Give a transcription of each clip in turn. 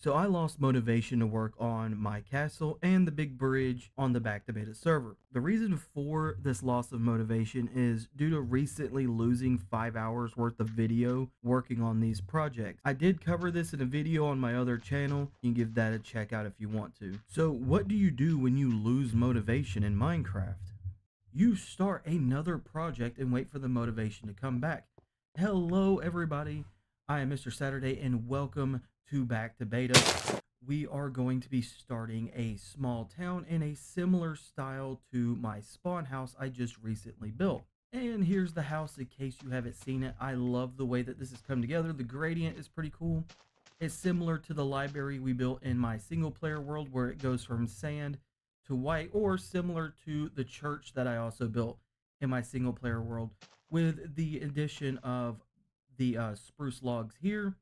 So I lost motivation to work on my castle and the big bridge on the back to beta server. The reason for this loss of motivation is due to recently losing 5 hours worth of video working on these projects. I did cover this in a video on my other channel. You can give that a check out if you want to. So what do you do when you lose motivation in Minecraft? You start another project and wait for the motivation to come back. Hello everybody, I am Mr. Saturday and welcome to Back to Beta. We are going to be starting a small town in a similar style to my spawn house I just recently built. And here's the house in case you haven't seen it. I love the way that this has come together. The gradient is pretty cool. It's similar to the library we built in my single player world where it goes from sand to white, or similar to the church that I also built in my single player world, with the addition of the spruce logs here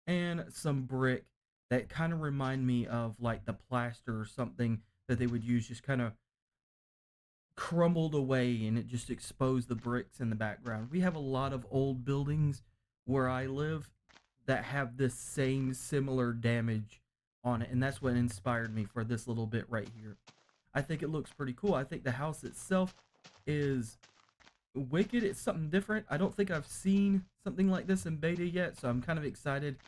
and some brick that kind of remind me of like the plaster or something that they would use, just kind of crumbled away and it just exposed the bricks in the background. We have a lot of old buildings where I live that have this same similar damage on it, and that's what inspired me for this little bit right here. I think it looks pretty cool. I think the house itself is wicked. It's something different. I don't think I've seen something like this in beta yet, so I'm kind of excited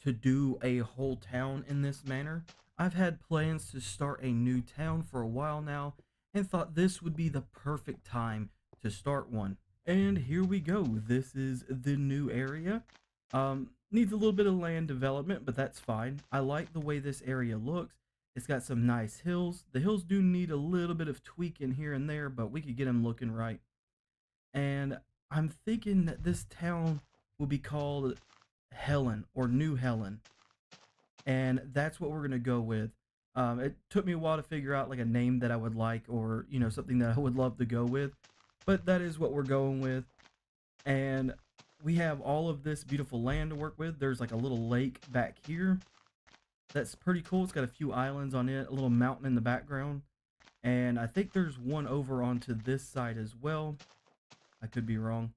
to do a whole town in this manner. I've had plans to start a new town for a while now and thought this would be the perfect time to start one. And here we go. This is the new area. Needs a little bit of land development, but that's fine. I like the way this area looks. It's got some nice hills. The hills do need a little bit of tweaking here and there, but we could get them looking right. And I'm thinking that this town will be called Helen, or New Helen. And that's what we're going to go with. It took me a while to figure out like a name that I would like, or, you know, something that I would love to go with. But that is what we're going with. And we have all of this beautiful land to work with. There's like a little lake back here. That's pretty cool. It's got a few islands on it, a little mountain in the background. And I think there's one over onto this side as well. I could be wrong.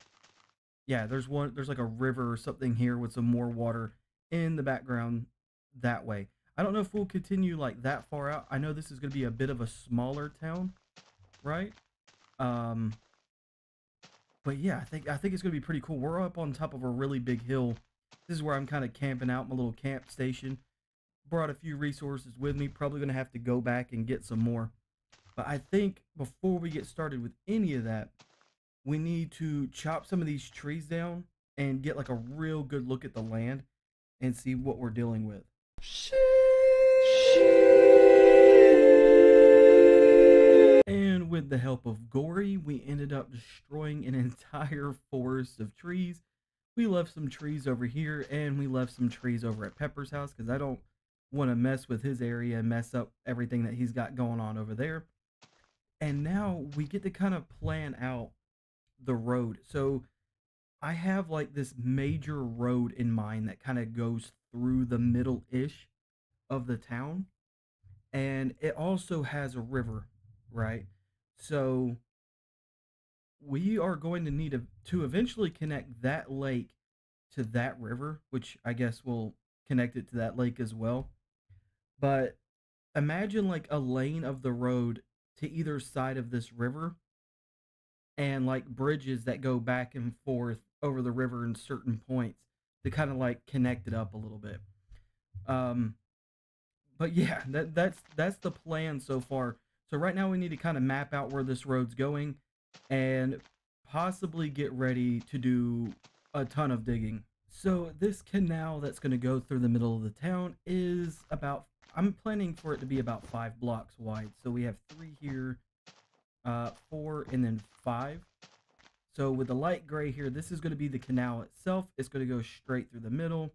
Yeah, there's like a river or something here with some more water in the background that way. I don't know if we'll continue like that far out. I know this is going to be a bit of a smaller town, right? But yeah, I think it's going to be pretty cool. We're up on top of a really big hill. This is where I'm kind of camping out, my little camp station. Brought a few resources with me. Probably going to have to go back and get some more. But I think before we get started with any of that, we need to chop some of these trees down and get like a real good look at the land and see what we're dealing with. And with the help of Gory, we ended up destroying an entire forest of trees. We left some trees over here, and we left some trees over at Pepper's house because I don't want to mess with his area and mess up everything that he's got going on over there. And now we get to kind of plan out the road. So I have like this major road in mind that kind of goes through the middle-ish of the town, and it also has a river, right? So we are going to need to eventually connect that lake to that river, which I guess will connect it to that lake as well. But imagine like a lane of the road to either side of this river, and like bridges that go back and forth over the river in certain points to kind of like connect it up a little bit. But yeah, that's the plan so far. So right now we need to kind of map out where this road's going and possibly get ready to do a ton of digging. So this canal that's going to go through the middle of the town is about, I'm planning for it to be about 5 blocks wide. So we have 3 here, 4, and then 5. So with the light gray here, this is going to be the canal itself. It's going to go straight through the middle.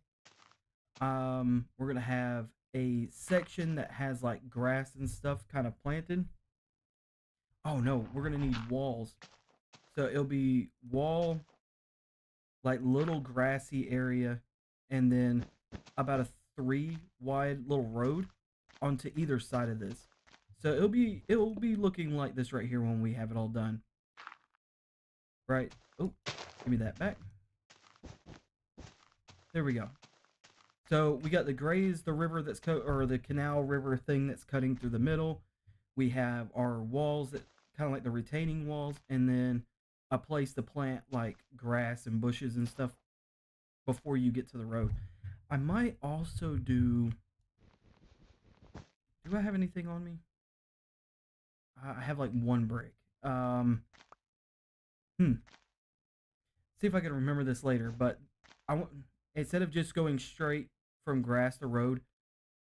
We're going to have a section that has like grass and stuff kind of planted. Oh no, we're going to need walls. So it'll be wall, like little grassy area, and then about a 3 wide little road onto either side of this. So it'll be looking like this right here when we have it all done. Right. Oh, give me that back. There we go. So we got the gray is the river that's or the canal river thing that's cutting through the middle. We have our walls that kind of like the retaining walls, and then a place to plant like grass and bushes and stuff before you get to the road. I might also do. Do I have anything on me? I have like one brick. Um, hmm. See if I can remember this later. But I want instead of just going straight from grass to road,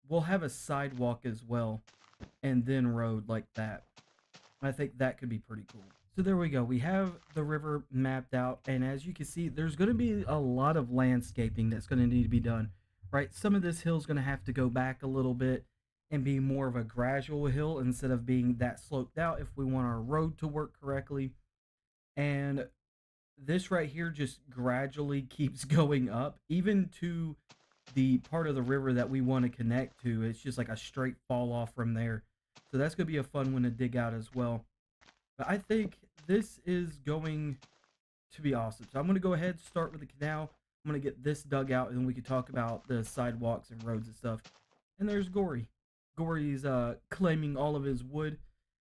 we'll have a sidewalk as well, and then road like that. I think that could be pretty cool. So there we go. We have the river mapped out, and as you can see, there's going to be a lot of landscaping that's going to need to be done, right? Some of this hill is going to have to go back a little bit and be more of a gradual hill instead of being that sloped out if we want our road to work correctly. And this right here just gradually keeps going up, even to the part of the river that we want to connect to. It's just like a straight fall off from there. So that's going to be a fun one to dig out as well. But I think this is going to be awesome. So I'm going to go ahead, start with the canal. I'm going to get this dug out, and then we can talk about the sidewalks and roads and stuff. And there's Gory. Gory's claiming all of his wood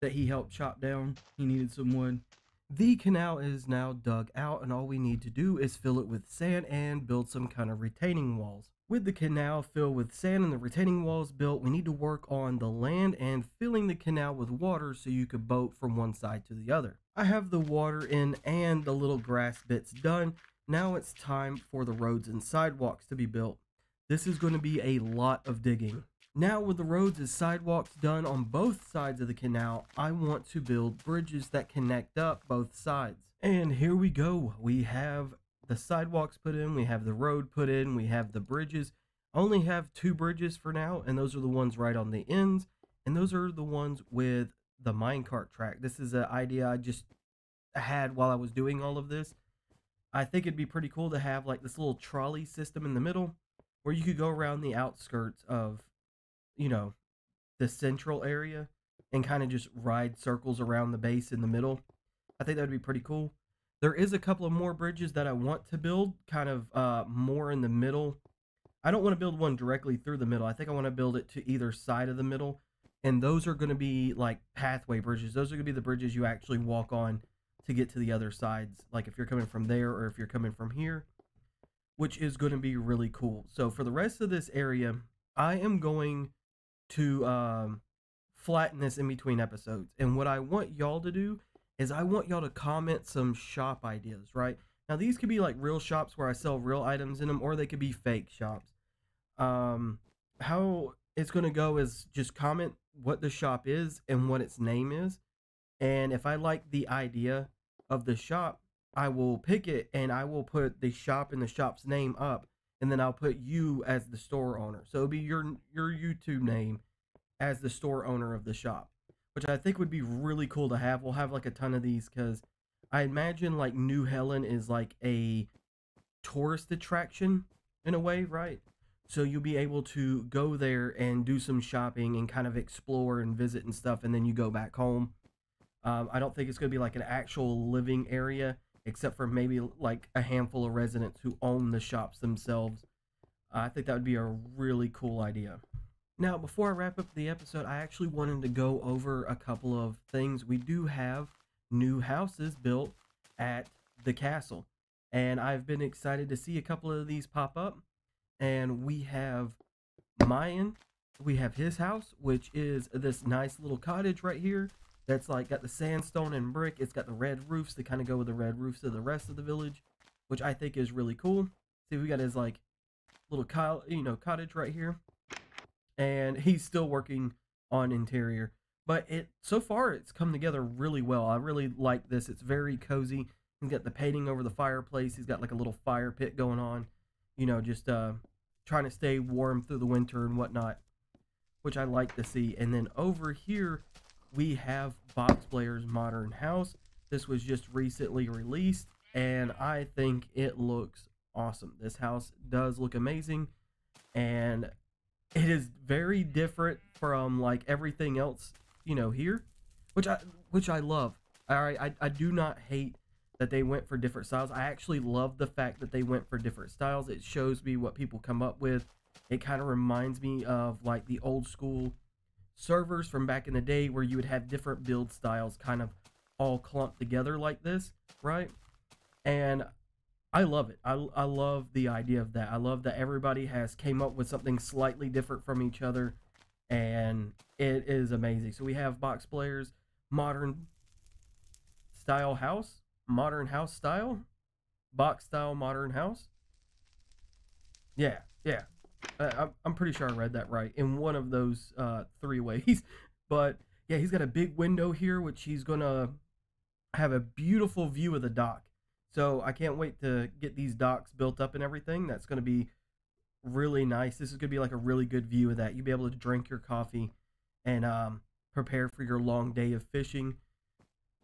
that he helped chop down. He needed some wood. The canal is now dug out, and all we need to do is fill it with sand and build some kind of retaining walls. With the canal filled with sand and the retaining walls built, we need to work on the land and filling the canal with water so you could boat from one side to the other. I have the water in and the little grass bits done. Now it's time for the roads and sidewalks to be built. This is going to be a lot of digging. Now with the roads and sidewalks done on both sides of the canal, I want to build bridges that connect up both sides. And here we go. We have the sidewalks put in, we have the road put in, we have the bridges. I only have 2 bridges for now, and those are the ones right on the ends, and those are the ones with the minecart track. This is an idea I just had while I was doing all of this. I think it'd be pretty cool to have like this little trolley system in the middle where you could go around the outskirts of, you know, the central area and kind of just ride circles around the base in the middle. I think that would be pretty cool. There is a couple of more bridges that I want to build kind of more in the middle. I don't want to build one directly through the middle. I think I want to build it to either side of the middle. And those are going to be like pathway bridges. Those are going to be the bridges you actually walk on to get to the other sides. Like if you're coming from there or if you're coming from here, which is going to be really cool. So for the rest of this area, I am going to flatten this in between episodes. And what I want y'all to do is I want y'all to comment some shop ideas, right? Now these could be like real shops where I sell real items in them, or they could be fake shops. How it's going to go is just comment what the shop is and what its name is. And if I like the idea of the shop, I will pick it and I will put the shop and the shop's name up, and then I'll put you as the store owner. So it'll be your YouTube name as the store owner of the shop, which I think would be really cool to have. We'll have like a ton of these because I imagine like New Helen is like a tourist attraction in a way, right? So you'll be able to go there and do some shopping and kind of explore and visit and stuff, and then you go back home. I don't think it's going to be like an actual living area, except for maybe like a handful of residents who own the shops themselves. I think that would be a really cool idea. Now, before I wrap up the episode, I actually wanted to go over a couple of things. We do have new houses built at the castle, and I've been excited to see a couple of these pop up. And we have Mayan, we have his house, which is this nice little cottage right here that's like got the sandstone and brick. It's got the red roofs that kind of go with the red roofs of the rest of the village, which I think is really cool. See, we got his like little cottage right here, and he's still working on interior, but so far it's come together really well. I really like this. It's very cozy. He's got the painting over the fireplace. He's got like a little fire pit going on, just trying to stay warm through the winter and whatnot, which I like to see. And then over here we have Box Player's modern house. This was just recently released, and I think it looks awesome. This house does look amazing, and it is very different from like everything else, here, which I love. All right, I do not hate that they went for different styles. I actually love the fact that they went for different styles. It shows me what people come up with. It kind of reminds me of like the old school servers from back in the day where you would have different build styles kind of all clumped together like this, right? And I love it. I love the idea of that. I love that everybody has came up with something slightly different from each other, and it is amazing. So we have box players, modern style house, modern house style, box style, modern house. Yeah, yeah. I'm pretty sure I read that right in one of those three ways. But yeah, he's got a big window here, which he's gonna have a beautiful view of the dock. So I can't wait to get these docks built up and everything. That's gonna be really nice. This is gonna be like a really good view of that. You'll be able to drink your coffee and prepare for your long day of fishing.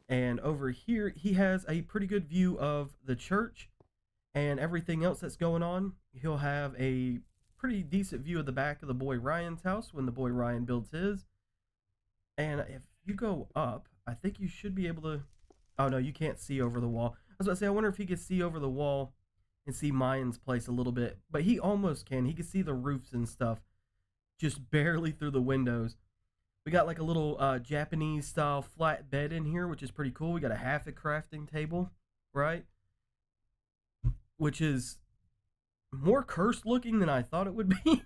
And over here, he has a pretty good view of the church and everything else that's going on. He'll have a pretty decent view of the back of the boy Ryan's house when the boy Ryan builds his. And if you go up, I think you should be able to. Oh no, you can't see over the wall. I was about to say, I wonder if he could see over the wall and see Mayan's place a little bit, but he almost can. He can see the roofs and stuff just barely through the windows. We got like a little Japanese style flat bed in here, which is pretty cool. We got a half a crafting table, right? Which is more cursed looking than I thought it would be.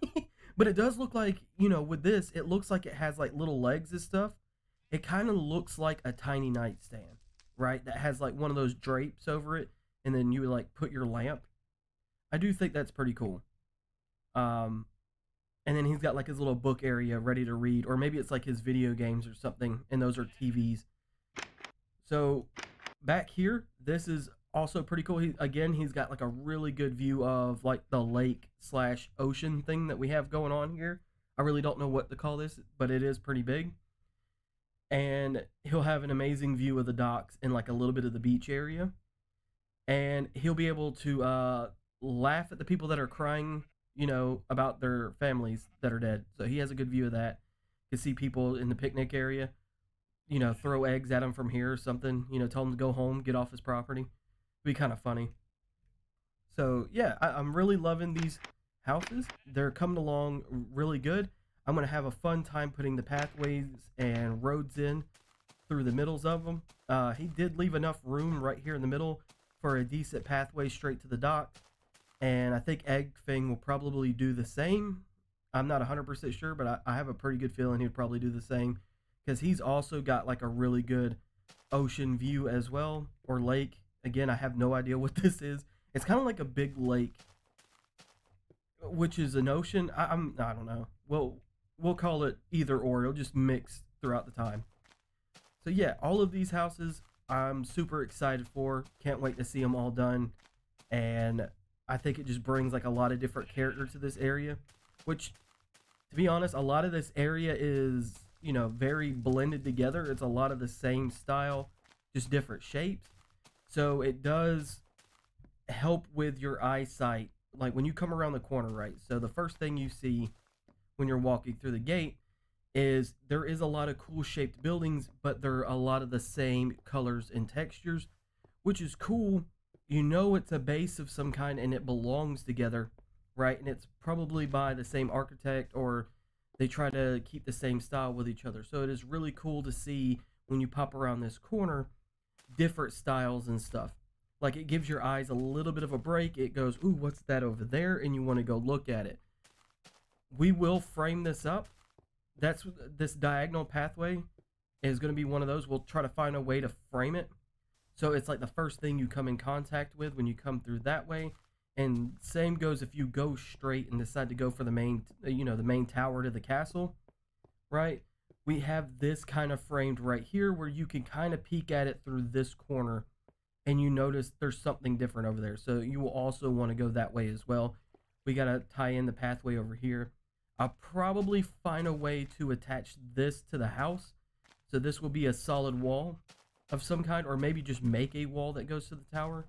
But it does look like, with this, it looks like it has like little legs and stuff. It kind of looks like a tiny nightstand, right? That has like one of those drapes over it, and then you would like put your lamp. I do think that's pretty cool. And then he's got like his little book area ready to read, or maybe it's like his video games or something, and those are TVs. So back here, this is also pretty cool. He's got like a really good view of like the lake slash ocean thing that we have going on here. I really don't know what to call this, but it is pretty big. And he'll have an amazing view of the docks and like a little bit of the beach area. And he'll be able to laugh at the people that are crying, about their families that are dead. So he has a good view of that. You can see people in the picnic area, throw eggs at him from here or something, tell him to go home, get off his property. Be kind of funny. So yeah, I'm really loving these houses. They're coming along really good. I'm going to have a fun time putting the pathways and roads in through the middles of them. He did leave enough room right here in the middle for a decent pathway straight to the dock. And I think Eggfing will probably do the same. I'm not 100% sure, but I have a pretty good feeling he'd probably do the same. Because he's also got like a really good ocean view as well, or lake. Again, I have no idea what this is. It's kind of like a big lake, which is an ocean. I don't know. We'll call it either or. It'll just mix throughout the time. So yeah, all of these houses I'm super excited for. Can't wait to see them all done. And I think it just brings like a lot of different character to this area, which, to be honest, a lot of this area is, very blended together. It's a lot of the same style, just different shapes. So it does help with your eyesight. Like when you come around the corner, right? So the first thing you see when you're walking through the gate is there is a lot of cool shaped buildings, but they're a lot of the same colors and textures, which is cool. It's a base of some kind and it belongs together, right? And it's probably by the same architect, or they try to keep the same style with each other. So it is really cool to see when you pop around this corner, different styles and stuff. Like it gives your eyes a little bit of a break. It goes, ooh, what's that over there? And you want to go look at it. We will frame this up. This diagonal pathway is going to be one of those. We'll try to find a way to frame it. So it's like the first thing you come in contact with when you come through that way. And same goes if you go straight and decide to go for the main, the main tower to the castle, right? We have this kind of framed right here where you can kind of peek at it through this corner and you notice there's something different over there. So you will also want to go that way as well. We got to tie in the pathway over here. I'll probably find a way to attach this to the house. So this will be a solid wall of some kind, or maybe just make a wall that goes to the tower.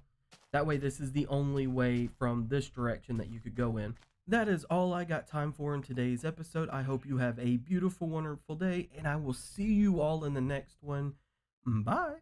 That way this is the only way from this direction that you could go in. That is all I got time for in today's episode. I hope you have a beautiful, wonderful day, and I will see you all in the next one. Bye.